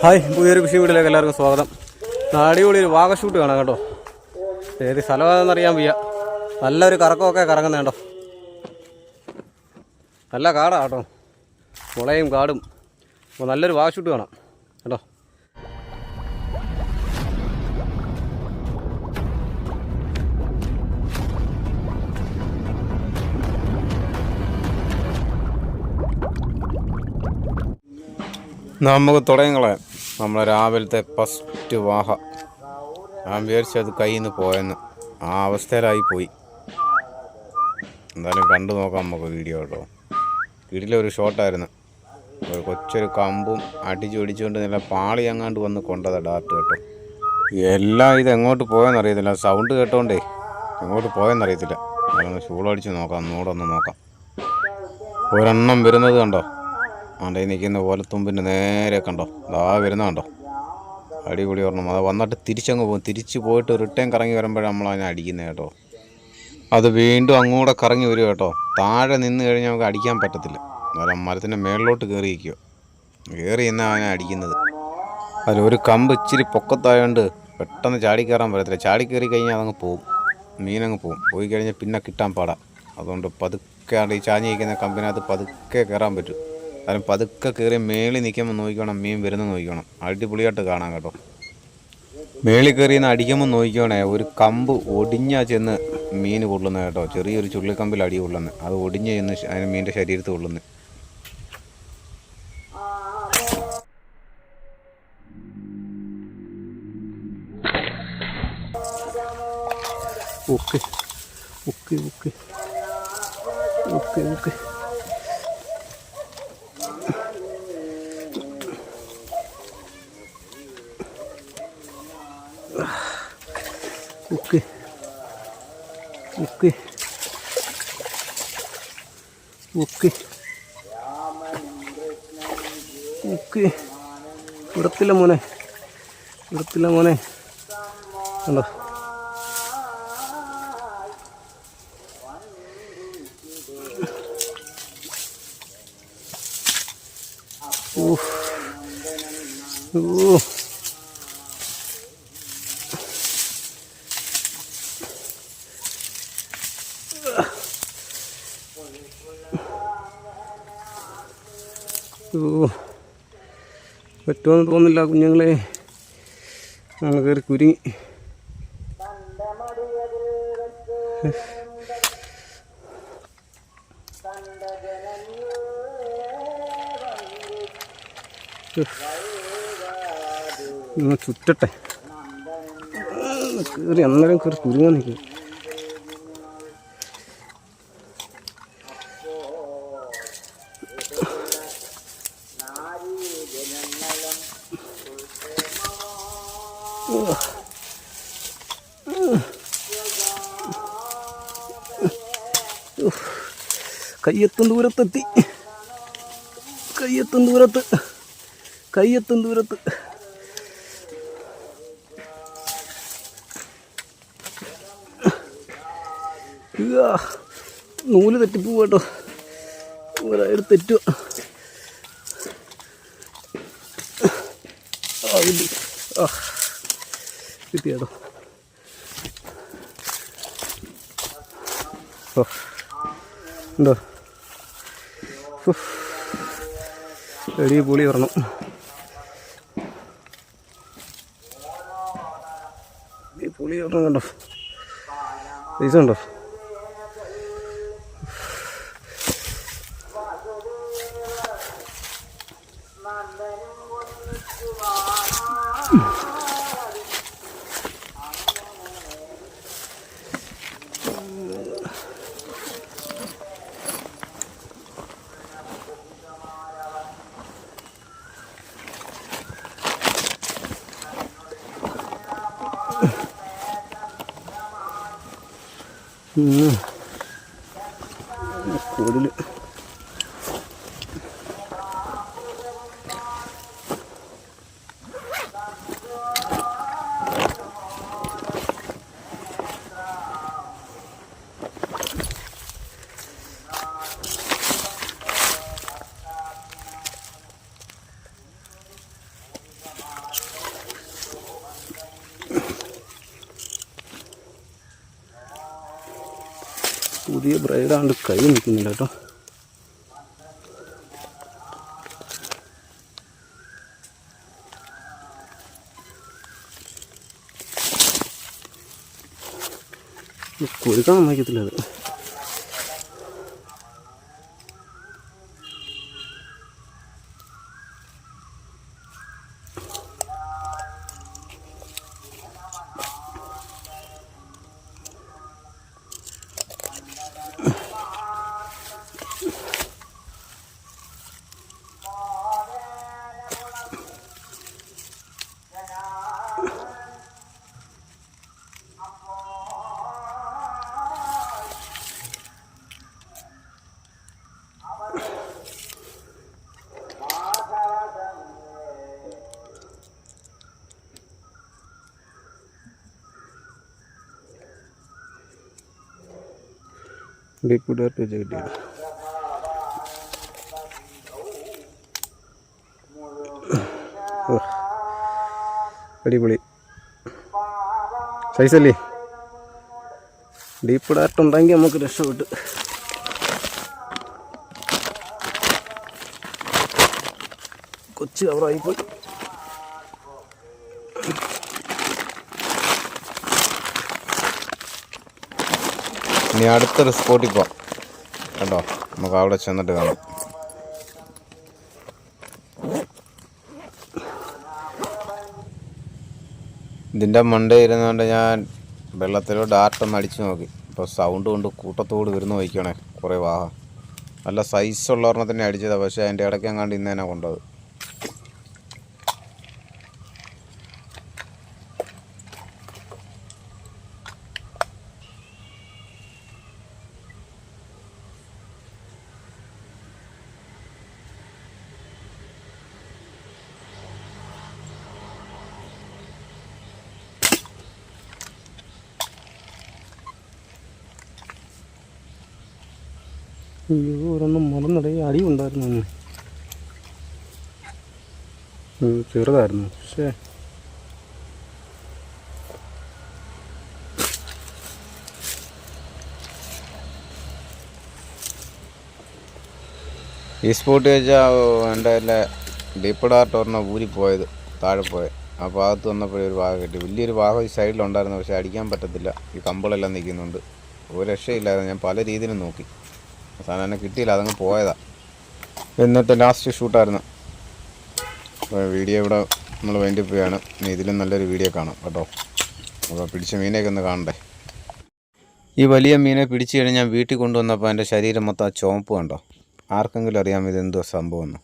Hi, പുതിയൊരു കൃഷി വീട്ടിലേക്ക് എല്ലാവർക്കും സ്വാഗതം. അടിപൊളി ഒരു വാഗ ഷൂട്ട് കാണാം കേട്ടോ. ഏത് സ്ഥലമാണെന്ന് അറിയാൻ വയ്യ. നല്ലൊരു കറക്കമൊക്കെ കറങ്ങുന്നത് കേട്ടോ. നല്ല കാടാണ് കേട്ടോ, മുളയും കാടും. അപ്പോൾ നല്ലൊരു വാഗ ഷൂട്ട് കാണാം കേട്ടോ. നമുക്ക് തുടങ്ങിക്കളയാം. നമ്മളെ രാവിലത്തെ ഫസ്റ്റ് വാഹ ഞാൻ വിചാരിച്ചത് കയ്യിൽ നിന്ന് പോയെന്ന്, ആ അവസ്ഥയിലായി പോയി. എന്തായാലും കണ്ടു നോക്കാം നമുക്ക് വീഡിയോ കേട്ടോ. വീട്ടിലൊരു ഷോട്ടായിരുന്നു. ഒരു കൊച്ചൊരു കമ്പും അടിച്ചുകൊണ്ട് നല്ല പാളി അങ്ങാണ്ട് വന്ന് കൊണ്ടതാ ഡാർട്ട് കേട്ടോ. എല്ലാം ഇത് എങ്ങോട്ട് പോയെന്നറിയത്തില്ല, സൗണ്ട് കേട്ടോണ്ടേ എങ്ങോട്ട് പോയെന്നറിയത്തില്ല. അതൊന്ന് ചൂടടിച്ച് നോക്കാം, ഒന്നുകൂടെ നോക്കാം. ഒരെണ്ണം വരുന്നത് കണ്ടോ, അവിടെ നിൽക്കുന്ന ഓലത്തുമ്പിൻ്റെ നേരെ കണ്ടോ, അതാ വരുന്ന കണ്ടോ. അടിപൊളി ഒരെണ്ണം. അത് വന്നിട്ട് തിരിച്ചങ്ങ് പോകും. തിരിച്ച് പോയിട്ട് റിട്ടേൺ കറങ്ങി വരുമ്പോഴാണ് നമ്മളതിനെ അടിക്കുന്നത് കേട്ടോ. അത് വീണ്ടും അങ്ങോട്ട് കറങ്ങി വരും കേട്ടോ. താഴെ നിന്ന് കഴിഞ്ഞാൽ നമുക്ക് അടിക്കാൻ പറ്റത്തില്ല. അന്നേരം മരത്തിൻ്റെ മേളിലോട്ട് കയറി നിൽക്കുക, കയറി എന്നാണ് അതിനെ അടിക്കുന്നത്. അതിലൊരു കമ്പ് ഇച്ചിരി പൊക്കത്തായതുകൊണ്ട് പെട്ടെന്ന് ചാടിക്കയറാൻ പറ്റത്തില്ല. ചാടിക്കയറി കഴിഞ്ഞാൽ അതങ്ങ് പോവും, മീനങ്ങ് പോവും. പോയി കഴിഞ്ഞാൽ പിന്നെ കിട്ടാൻ പാടാം. അതുകൊണ്ട് പതുക്കെ ഈ ചാഞ്ഞ് നിൽക്കുന്ന കമ്പിനകത്ത് പതുക്കെ കയറാൻ പറ്റും. കാരണം പതുക്കെ കയറി മേളിൽ നിൽക്കുമ്പോൾ നോക്കിക്കണം, മീൻ വരുന്നത് നോക്കിക്കണം. അടിപൊളിയായിട്ട് കാണാം കേട്ടോ. മേളിൽ കയറി നിന്ന് അടിക്കുമ്പോൾ നോക്കിക്കണേ, ഒരു കമ്പ് ഒടിഞ്ഞാൽ ചെന്ന് മീൻ കൊള്ളുന്നത് കേട്ടോ. ചെറിയൊരു ചുള്ളിക്കമ്പിൽ അടി കൊള്ളുന്നത്, അത് ഒടിഞ്ഞ് ചെന്ന് അതിന് മീനിൻ്റെ ശരീരത്ത് കൊള്ളുന്നത്. Okay okay okay okay okay okay okay okay okay. ഇവിടത്തില്ല മോനെ, ഇവിടത്തില്ല മോനെ കണ്ടോ. ഓ ഓ പറ്റുമെന്ന് തോന്നുന്നില്ല കുഞ്ഞുങ്ങളെ, നമ്മൾ കയറി കുരുങ്ങി. ചുറ്റട്ടെ, കയറി അന്നേരം കയറി കുരുങ്ങാൻ നിൽക്കും. കയ്യെത്തും ദൂരത്തെത്തി, കയ്യെത്തും ദൂരത്ത്, കയ്യെത്തും ദൂരത്ത്. നൂല് തെറ്റിപ്പോവും കേട്ടോ, ഒരാൾ തെറ്റുക. കിട്ടിയാട്ടോ. ഉണ്ടോ എടി പൊളി വരണം. ഈ പൊളി വരണം കണ്ടോ, പൈസ ഉണ്ടോ. കൂടുതൽ പുതിയ ബ്രൈഡാണ്ട് കൈ നിൽക്കുന്നില്ല കേട്ടോ. കൊടുക്കാൻ സമ്മതിക്കത്തില്ല അത്. ഡീപ്പ് ഡാർട്ട് വെച്ച് കിട്ടിയത്. അടിപൊളി സൈസല്ലേ. ഡീപ്പ് ഡാർട്ട് ഉണ്ടെങ്കിൽ നമുക്ക് രക്ഷപ്പെട്ട്. കൊച്ചു കവറായിപ്പോയി. ഇനി അടുത്തൊരു സ്പോട്ടിൽ പോവാം കേട്ടോ. നമുക്ക് അവിടെ ചെന്നിട്ട് കാണാം. ഇതിൻ്റെ മണ്ടേ ഇരുന്നുകൊണ്ട് ഞാൻ വെള്ളത്തിലോ ഡാർട്ടൊന്ന് അടിച്ചു നോക്കി. ഇപ്പോൾ സൗണ്ട് കൊണ്ട് കൂട്ടത്തോട് വരുന്ന വയ്ക്കണേ കുറേ വാഹ. നല്ല സൈസുള്ള ഒരെണ്ണത്തിനെ അടിച്ചതാണ്. പക്ഷേ അതിൻ്റെ ഇടയ്ക്ക് എങ്ങാണ്ട് ഇന്ന് തന്നെ കൊണ്ടത്. അയ്യോ, ഒരെണ്ണം മറന്നിടയിൽ അടി ഉണ്ടായിരുന്നു. ചെറുതായിരുന്നു പക്ഷേ ഈ സ്പോട്ട് വെച്ചാൽ എൻ്റെ ഡീപ്പ് ഡാർട്ട് ഒരെണ്ണം ഊരിപ്പോയത്, താഴെ പോയത്. ആ ഭാഗത്ത് വന്നപ്പോഴേ ഒരു ഭാഗം കിട്ടി. വലിയൊരു ഭാഗം ഈ സൈഡിലുണ്ടായിരുന്നു. പക്ഷേ അടിക്കാൻ പറ്റത്തില്ല. ഈ കമ്പളെല്ലാം നിൽക്കുന്നുണ്ട്. ഒരു രക്ഷയില്ലായിരുന്നു. ഞാൻ പല രീതിയിലും നോക്കി. സാധനം എന്നെ കിട്ടിയില്ല. അതങ്ങ് പോയതാണ്. ഇന്നത്തെ ലാസ്റ്റ് ഷൂട്ടായിരുന്നു. വീഡിയോ ഇവിടെ നമ്മൾ വേണ്ടി പോവുകയാണ്. ഇനി ഇതിലും നല്ലൊരു വീഡിയോ കാണാം കേട്ടോ. അപ്പോൾ പിടിച്ച മീനെയൊക്കെ ഒന്ന് കാണണ്ടേ. ഈ വലിയ മീനെ പിടിച്ചു കഴിഞ്ഞ് ഞാൻ വീട്ടിൽ കൊണ്ടുവന്നപ്പോൾ എൻ്റെ ശരീരം മൊത്തം ആ ചുവപ്പ് കണ്ടോ. ആർക്കെങ്കിലും അറിയാമോ ഇതെന്തോ സംഭവമെന്ന്?